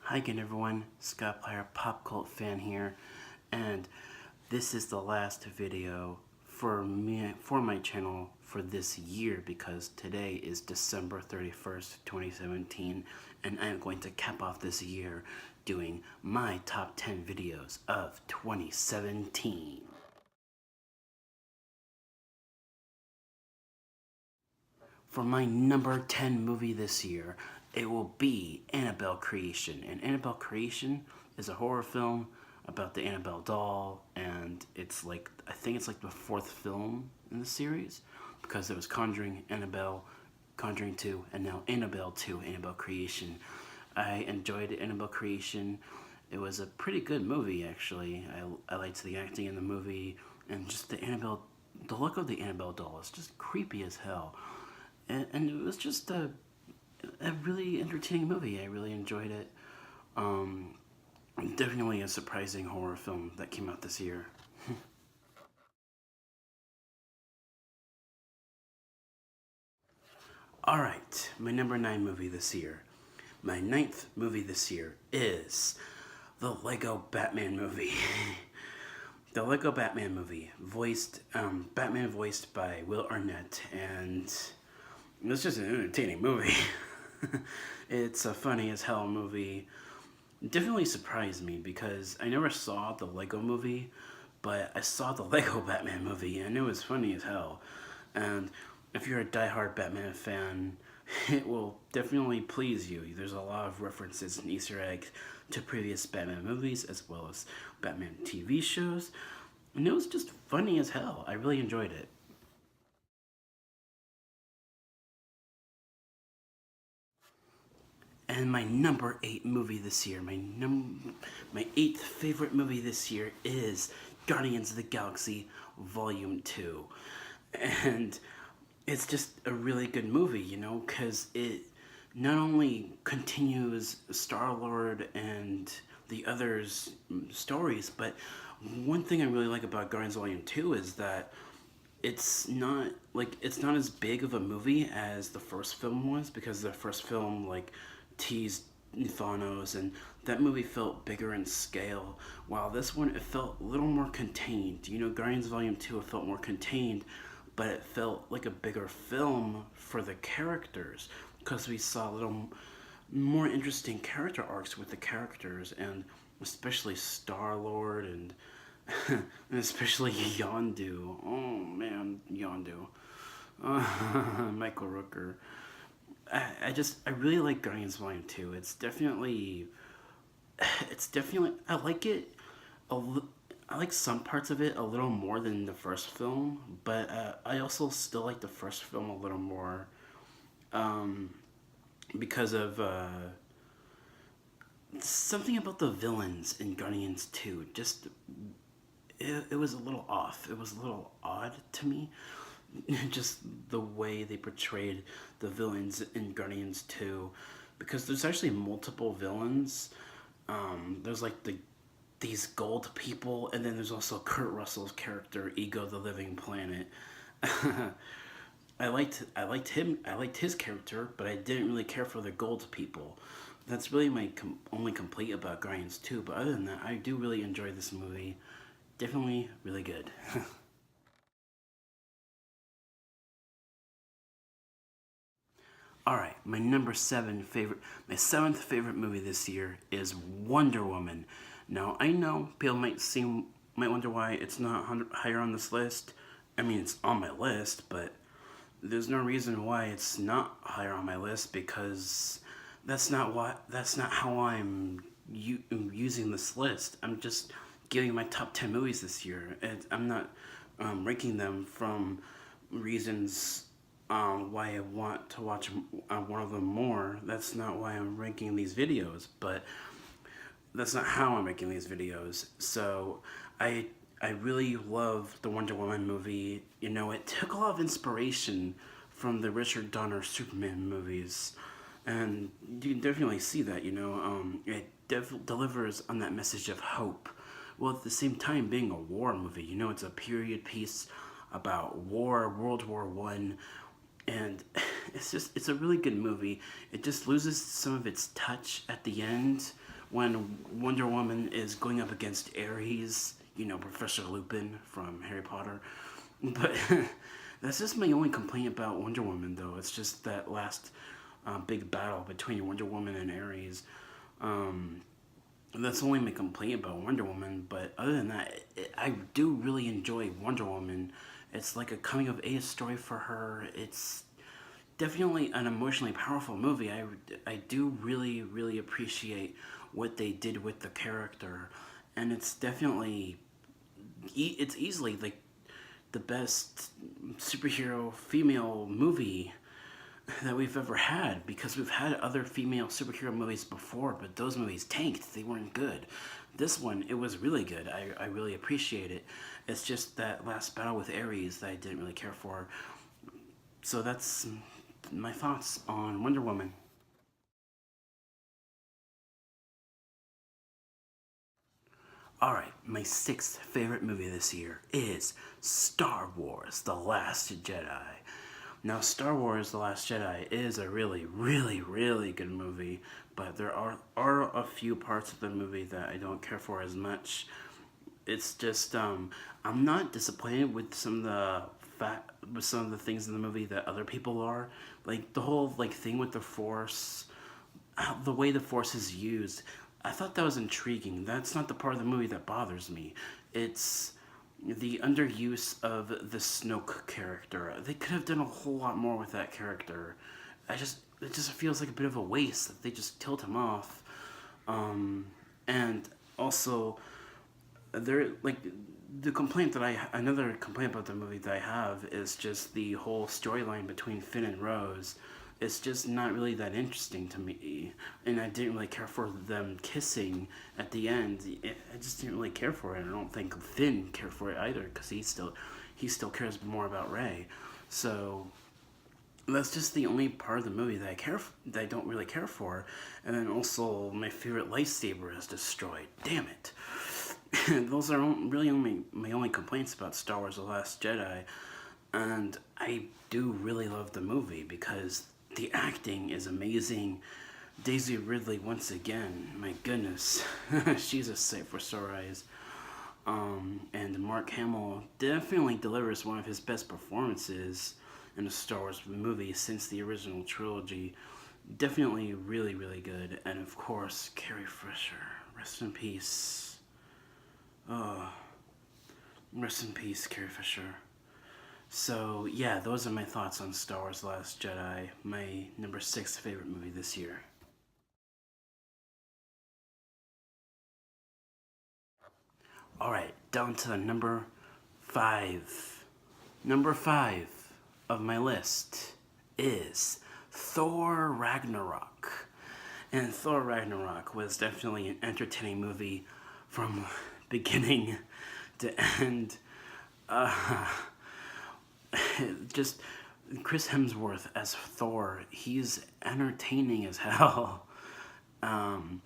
Hi again everyone, Scott Player Pop Cult Fan here, and this is the last video for my channel for this year because today is December 31st, 2017, and I am going to cap off this year doing my top 10 videos of 2017. For my number 10 movie this year, it will be Annabelle Creation. And Annabelle Creation is a horror film about the Annabelle doll, and it's like, I think it's like the fourth film in the series, because there was Conjuring, Annabelle, Conjuring 2, and now Annabelle 2, Annabelle Creation. I enjoyed Annabelle Creation. It was a pretty good movie, actually. I liked the acting in the movie, and just the look of the Annabelle doll is just creepy as hell. And it was just a really entertaining movie. I really enjoyed it. Definitely a surprising horror film that came out this year. Alright, my number 9 movie this year. My 9th movie this year is the Lego Batman movie. The Lego Batman movie, Batman voiced by Will Arnett, and it's just an entertaining movie. It's a funny as hell movie. Definitely surprised me because I never saw the Lego movie, but I saw the Lego Batman movie and it was funny as hell. And if you're a diehard Batman fan, it will definitely please you. There's a lot of references and Easter eggs to previous Batman movies as well as Batman TV shows. And it was just funny as hell. I really enjoyed it. And my number 8 movie this year, my 8th favorite movie this year is Guardians of the Galaxy Volume 2. And it's just a really good movie, you know, because it not only continues Star-Lord and the others' stories, but one thing I really like about Guardians Volume 2 is that it's not as big of a movie as the first film was, because the first film teased Thanos, and that movie felt bigger in scale, while this one it felt a little more contained. You know, Guardians Volume 2 it felt more contained, but it felt like a bigger film for the characters because we saw a little more interesting character arcs with the characters, and especially Star-Lord and and especially Yondu. Oh man, Yondu. Michael Rooker. I really like Guardians Volume 2. I like it. I like some parts of it a little more than the first film, but I also still like the first film a little more um, because of something about the villains in Guardians 2. Just it was a little off. It was a little odd to me. Just the way they portrayed the villains in Guardians 2, because there's actually multiple villains. There's like these gold people, and then there's also Kurt Russell's character, Ego the Living Planet. I liked his character, but I didn't really care for the gold people. That's really my only complaint about Guardians 2, but other than that, I do really enjoy this movie. Definitely really good. All right, my seventh favorite movie this year is Wonder Woman. Now I know people might wonder why it's not higher on this list. I mean, it's on my list, but there's no reason why it's not higher on my list, because that's not how I'm using this list. I'm just giving my top 10 movies this year. I'm not ranking them from reasons why I want to watch one of them more. That's not why I'm ranking these videos, but that's not how I'm making these videos. So I really love the Wonder Woman movie. You know, it took a lot of inspiration from the Richard Donner Superman movies, and you can definitely see that. You know, it delivers on that message of hope, while at the same time being a war movie. You know, it's a period piece about war, World War One, and it's a really good movie. It just loses some of its touch at the end when Wonder Woman is going up against Ares, Professor Lupin from Harry Potter. But that's just my only complaint about Wonder Woman, though. It's just that last big battle between Wonder Woman and Ares. That's only my complaint about Wonder Woman, but other than that, I do really enjoy Wonder Woman. It's like a coming of age story for her. It's definitely an emotionally powerful movie. I do really, really appreciate what they did with the character, and it's definitely it's easily like the best superhero female movie that we've ever had, because we've had other female superhero movies before, but those movies tanked. They weren't good. This one, it was really good. I really appreciate it. It's just that last battle with Ares that I didn't really care for. So that's my thoughts on Wonder Woman. Alright, my sixth favorite movie this year is Star Wars The Last Jedi. Now, Star Wars The Last Jedi is a really, really, really good movie, but there are a few parts of the movie that I don't care for as much. It's just, I'm not disappointed with some of the things in the movie that other people are. Like, the whole, like, thing with the Force, the way the Force is used, I thought that was intriguing. That's not the part of the movie that bothers me. It's the underuse of the Snoke character. They could have done a whole lot more with that character. It just feels like a bit of a waste that they just tilt him off. And also, there like the complaint that another complaint about the movie that I have is just the whole storyline between Finn and Rose. It's just not really that interesting to me, and I didn't really care for them kissing at the end. I just didn't really care for it. I don't think Finn cared for it either, because he still cares more about Rey. So that's just the only part of the movie that that I don't really care for. And then also my favorite lightsaber is destroyed. Damn it. Those are really only my only complaints about Star Wars: The Last Jedi. And I do really love the movie because the acting is amazing. Daisy Ridley, once again, my goodness, she's a sight for sore eyes. And Mark Hamill definitely delivers one of his best performances in a Star Wars movie since the original trilogy. Definitely really, really good. And of course, Carrie Fisher, rest in peace. Oh, rest in peace, Carrie Fisher. So yeah, those are my thoughts on Star Wars: The Last Jedi, my number 6 favorite movie this year. Alright, down to the number 5. Number 5 of my list is Thor Ragnarok. And Thor Ragnarok was definitely an entertaining movie from beginning to end. Uh, just Chris Hemsworth as Thor, he's entertaining as hell. Um,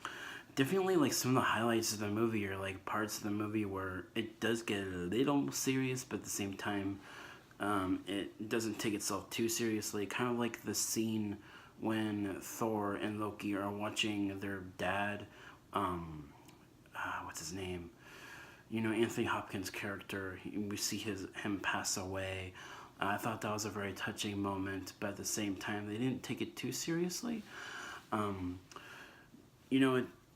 Definitely like some of the highlights of the movie are like parts of the movie where it does get a little serious, but at the same time, it doesn't take itself too seriously. Kind of like the scene when Thor and Loki are watching their dad. What's his name? Anthony Hopkins' character. We see him pass away. I thought that was a very touching moment, but at the same time, they didn't take it too seriously. Um,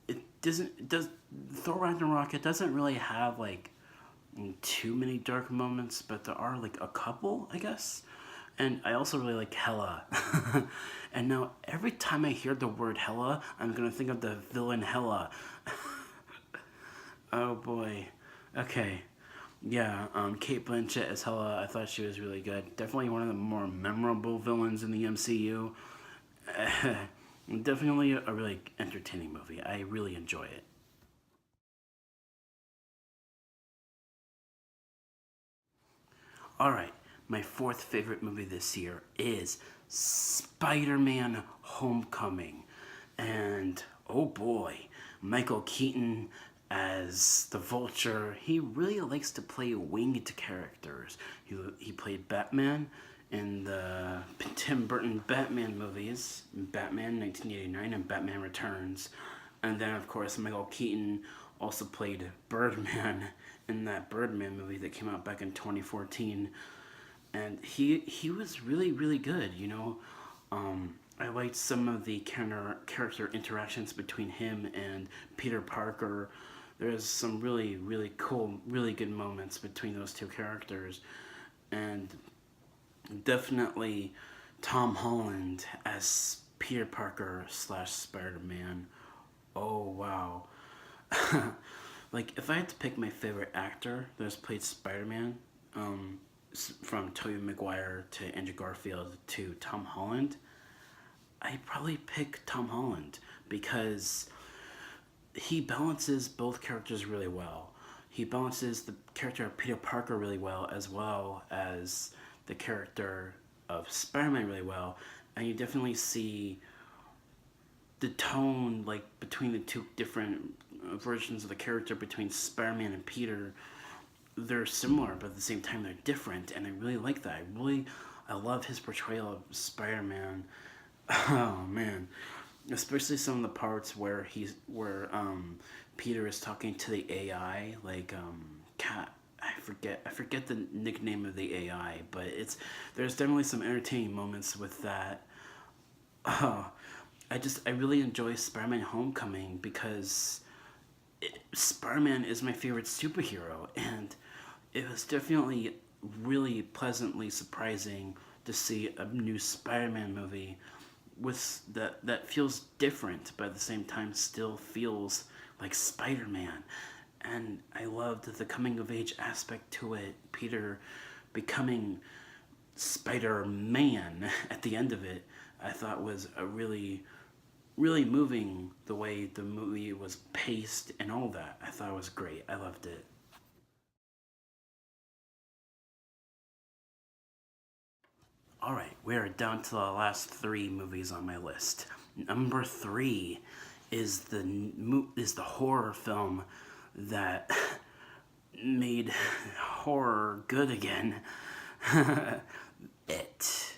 it doesn't it does Thor Ragnarok. It doesn't really have like too many dark moments, but there are like a couple, I guess. And I also really like Hela. And now every time I hear the word Hela, I'm gonna think of the villain Hela. Oh boy. Okay. Yeah, Kate Blanchett as Hela, I thought she was really good. Definitely one of the more memorable villains in the MCU. Definitely a really entertaining movie. I really enjoy it. Alright, my fourth favorite movie this year is Spider Man Homecoming. And oh boy, Michael Keaton as the Vulture. He really likes to play winged characters. He played Batman in the Tim Burton Batman movies, Batman 1989 and Batman Returns. And then, of course, Michael Keaton also played Birdman in that Birdman movie that came out back in 2014. And he was really, really good, you know. I liked some of the character interactions between him and Peter Parker. There's some really, really cool, really good moments between those two characters. And definitely Tom Holland as Peter Parker slash Spider Man. Oh wow! Like if I had to pick my favorite actor that has played Spider Man, from Tobey Maguire to Andrew Garfield to Tom Holland, I'd probably pick Tom Holland because he balances both characters really well. He balances the character of Peter Parker really well as the character of Spider-Man really well, and you definitely see the tone like between the two different versions of the character between Spider-Man and Peter. They're similar, but at the same time they're different, and I really like that. I love his portrayal of Spider-Man. Oh man, especially some of the parts where Peter is talking to the AI, like cat. I forget the nickname of the AI, but there's definitely some entertaining moments with that. Oh, I really enjoy Spider-Man Homecoming because Spider-Man is my favorite superhero, and it was definitely really pleasantly surprising to see a new Spider-Man movie that feels different, but at the same time still feels like Spider-Man. And I loved the coming of age aspect to it. Peter becoming Spider-Man at the end of it, I thought was a really moving the way the movie was paced and all that. I thought it was great. I loved it. All right, we are down to the last three movies on my list. Number three is the horror film that made horror good again. It.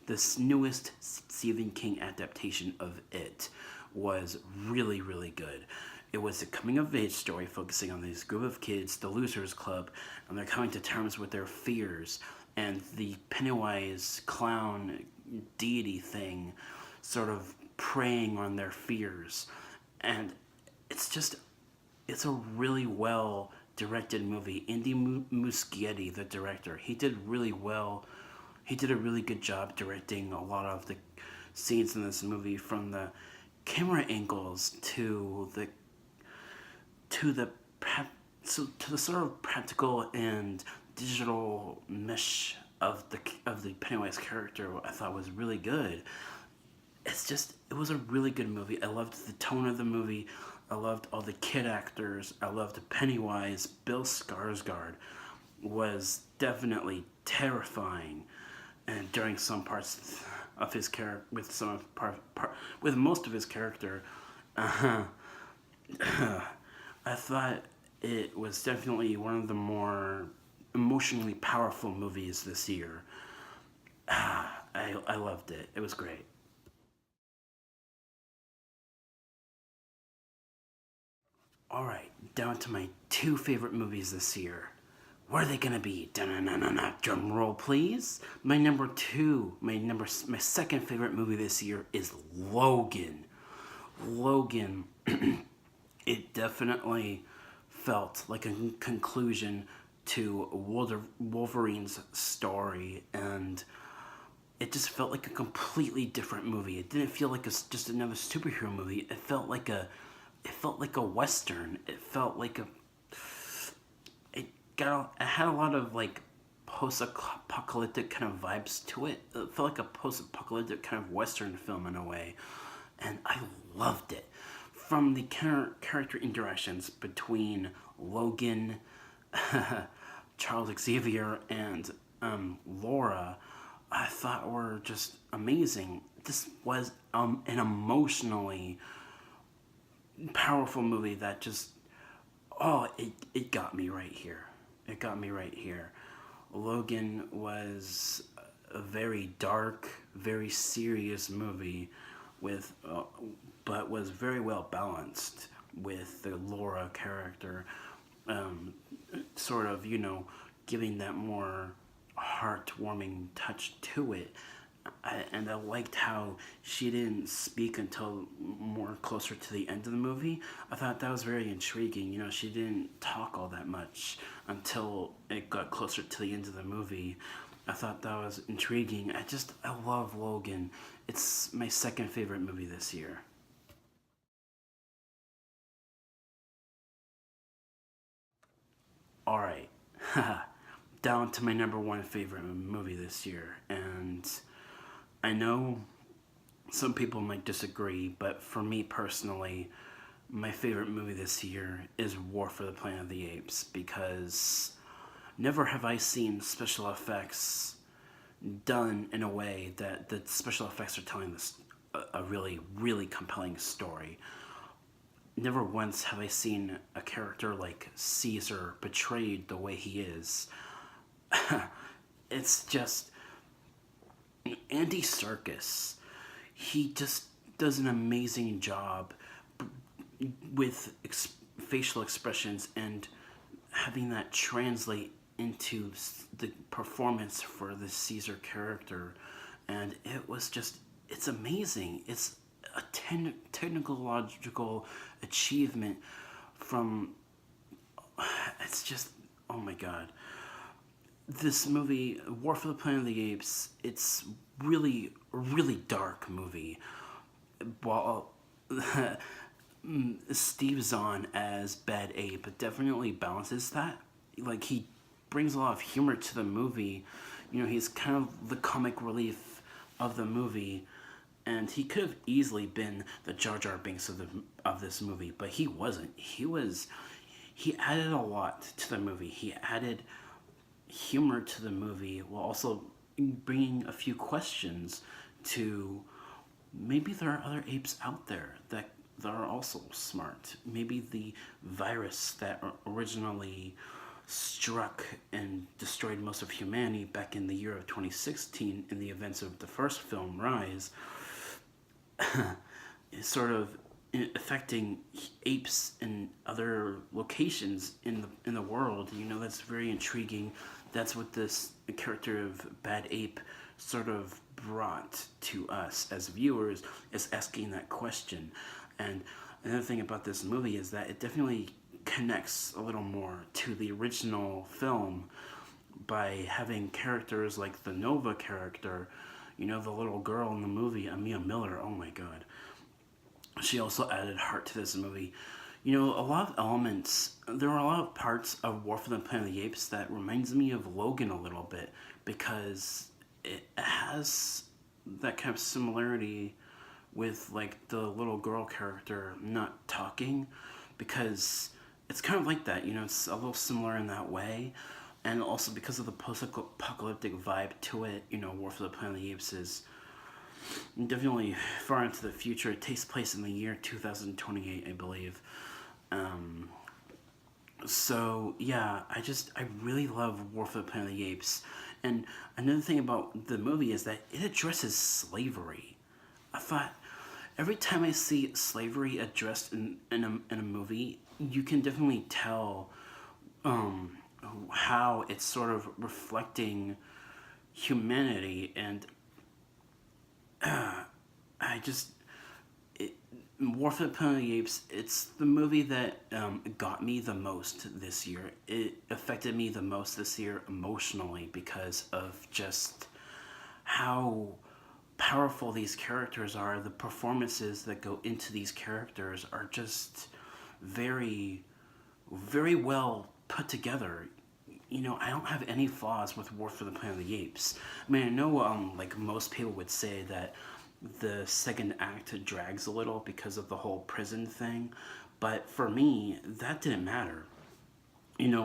This newest Stephen King adaptation of It was really, really good. It was a coming of age story focusing on this group of kids, the Losers Club, and they're coming to terms with their fears. And the Pennywise clown deity thing sort of preying on their fears. And it's just, it's a really well directed movie. Andy Muschietti, the director, he did really well. He did a really good job directing a lot of the scenes in this movie, from the camera angles to the to the sort of practical and digital mesh of the Pennywise character. I thought was really good. It was a really good movie. I loved the tone of the movie. I loved all the kid actors. I loved Pennywise. Bill Skarsgård was definitely terrifying, and during some parts of his character, with most of his character, uh, I thought it was definitely one of the more emotionally powerful movies this year. I loved it. It was great. All right, down to my two favorite movies this year. What are they gonna be? Da-na-na-na-na. Drum roll, please. My number two, my second favorite movie this year is Logan. Logan. It definitely felt like a conclusion to Wolverine's story, and it just felt like a completely different movie. It didn't feel like just another superhero movie. It felt like a western. It had a lot of like post-apocalyptic kind of vibes to it. It felt like a post-apocalyptic kind of western film in a way, and I loved it. From the character interactions between Logan, Charles Xavier, and Laura, I thought were just amazing. This was an emotionally powerful movie that just, it got me right here. It got me right here. Logan was a very dark, very serious movie with, but was very well balanced with the Laura character, um, sort of, giving that more heartwarming touch to it. And I liked how she didn't speak until more closer to the end of the movie. I thought that was very intriguing. She didn't talk all that much until it got closer to the end of the movie. I thought that was intriguing. I love Logan. It's my second favorite movie this year. All right. Down to my number one favorite movie this year. And I know some people might disagree, but for me personally, my favorite movie this year is War for the Planet of the Apes because never have I seen special effects done in a way that the special effects are telling this a really, really compelling story. Never once have I seen a character like Caesar betrayed the way he is. It's just Andy Serkis. He just does an amazing job with facial expressions and having that translate into the performance for the Caesar character. And it's amazing. It's a technological achievement from, it's just, oh my god. This movie, War for the Planet of the Apes, it's really, really dark movie. While Steve Zahn as Bad Ape definitely balances that. Like, he brings a lot of humor to the movie. He's kind of the comic relief of the movie, and he could have easily been the Jar Jar Binks of this movie, but he wasn't. He added a lot to the movie. He added humor to the movie while also bringing a few questions to maybe there are other apes out there that are also smart. Maybe the virus that originally struck and destroyed most of humanity back in the year of 2016 in the events of the first film, Rise, is sort of affecting apes in other locations in the world. That's very intriguing. That's what this character of Bad Ape sort of brought to us as viewers, is asking that question. And another thing about this movie is that it definitely connects a little more to the original film by having characters like the Nova character, the little girl in the movie, Amia Miller. Oh my god. She also added heart to this movie. A lot of elements, there are a lot of parts of War for the Planet of the Apes that reminds me of Logan a little bit because it has that kind of similarity with like the little girl character not talking, because it's kind of like that, it's a little similar in that way. And also because of the post-apocalyptic vibe to it, War for the Planet of the Apes is definitely far into the future. It takes place in the year 2028, I believe. So yeah, I really love War for the Planet of the Apes. And another thing about the movie is that it addresses slavery. I thought every time I see slavery addressed in a movie, you can definitely tell how it's sort of reflecting humanity. And I just War for the Planet of the Apes, it's the movie that got me the most this year. It affected me the most this year emotionally because of just how powerful these characters are. The performances that go into these characters are just very, very well put together. I don't have any flaws with War for the Planet of the Apes. I mean, I know, like most people would say that the second act drags a little because of the whole prison thing, but for me, that didn't matter.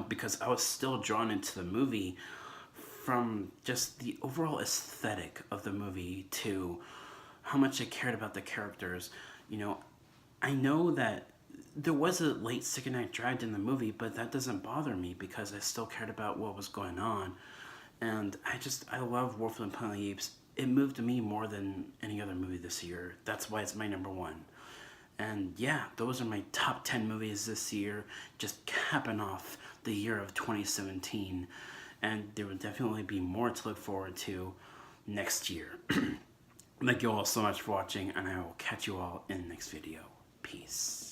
Because I was still drawn into the movie from just the overall aesthetic of the movie to how much I cared about the characters. I know that there was a late second act dragged in the movie, but that doesn't bother me because I still cared about what was going on. And I love War for the Planet of the Apes. it moved me more than any other movie this year. That's why it's my number one. And yeah, those are my top 10 movies this year, just capping off the year of 2017. And there will definitely be more to look forward to next year. Thank you all so much for watching, and I will catch you all in the next video. Peace.